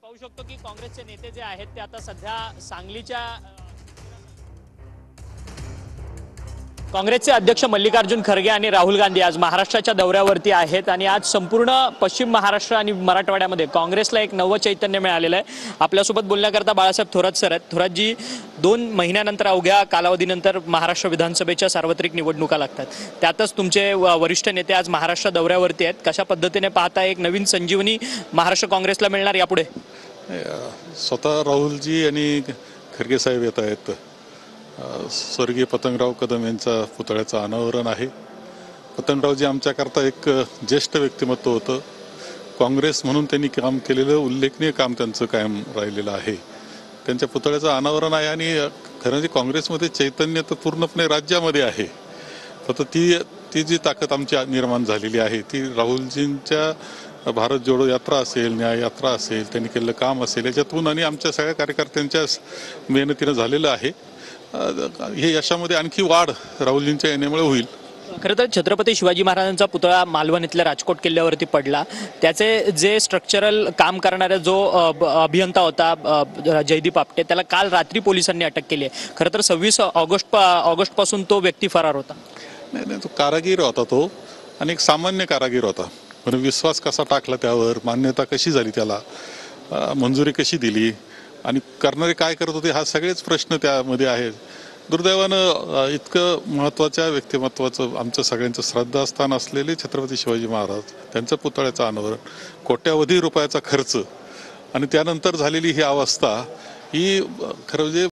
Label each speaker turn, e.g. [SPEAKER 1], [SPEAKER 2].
[SPEAKER 1] पाहू शकतो की काँग्रेसचे नेते जे आहेत ते आता सध्या सांगलीच्या काँग्रेसचे अध्यक्ष मल्लिकार्जुन खरगे आणि राहुल गांधी आज महाराष्ट्राच्या दौऱ्यावरती आहेत आणि आज संपूर्ण पश्चिम महाराष्ट्र आणि मराठवाड्यामध्ये काँग्रेसला एक नवं चैतन्य मिळालेलं आहे। आपल्यासोबत बोलण्याकरता बाळासाहेब थोरात सर आहेत। थोरातजी, 2 महिन्यानंतर अवघ्या कालावधीनंतर महाराष्ट्र विधानसभेच्या सार्वत्रिक निवडणुका लागतात, त्यातच तुमचे वरिष्ठ नेते आज महाराष्ट्र दौऱ्यावरती आहेत। कशा पद्धतीने पाहता एक नवीन संजीवनी महाराष्ट्र काँग्रेसला मिळणार यापुढे?
[SPEAKER 2] स्वतः राहुलजी आणि खरगे साहेब येत आहेत। स्वर्गीय पतंगराव कदम यांचा पुतळ्याचं अनावरण आहे। पतंगरावजी आमच्याकरता एक ज्येष्ठ व्यक्तिमत्व होतं। काँग्रेस म्हणून त्यांनी काम केलेलं उल्लेखनीय काम त्यांचं कायम राहिलेलं आहे। त्यांच्या पुतळ्याचं अनावरण आहे आणि खरं म्हणजे काँग्रेसमध्ये चैतन्य तर पूर्णपणे राज्यामध्ये आहे। फक्त ती जी ताकद आमची निर्माण झालेली आहे ती राहुलजींच्या भारत जोडो यात्रा असेल, न्याय यात्रा असेल, त्यांनी केलेलं काम असेल याच्यातून आणि आमच्या सगळ्या कार्यकर्त्यांच्या मेहनतीनं झालेलं आहे। हे यशामध्ये आणखी वाढ राहुलजींच्या येण्यामुळे होईल।
[SPEAKER 1] खरं तर छत्रपती शिवाजी महाराजांचा पुतळा मालवण इथल्या राजकोट किल्ल्यावरती पडला, त्याचे जे स्ट्रक्चरल काम करणारा जो अभियंता होता जयदीप आपटे, त्याला काल रात्री पोलिसांनी अटक केली आहे। खरं तर 26 ऑगस्ट पासून तो व्यक्ती फरार होता।
[SPEAKER 2] नाही, तो कारागीर होता, तो आणि एक सामान्य कारागीर होता। पण विश्वास कसा टाकला त्यावर, मान्यता कशी झाली, त्याला मंजुरी कशी दिली आणि करणारे काय करत होते, हा सगळेच प्रश्न त्यामध्ये आहेत। दुर्दैवानं इतकं महत्त्वाच्या व्यक्तिमत्वाचं आमचं सगळ्यांचं श्रद्धास्थान असलेले छत्रपती शिवाजी महाराज, त्यांचं पुतळ्याचं अनावरण, कोट्यावधी रुपयाचा खर्च आणि त्यानंतर झालेली ही अवस्था, ही खरं म्हणजे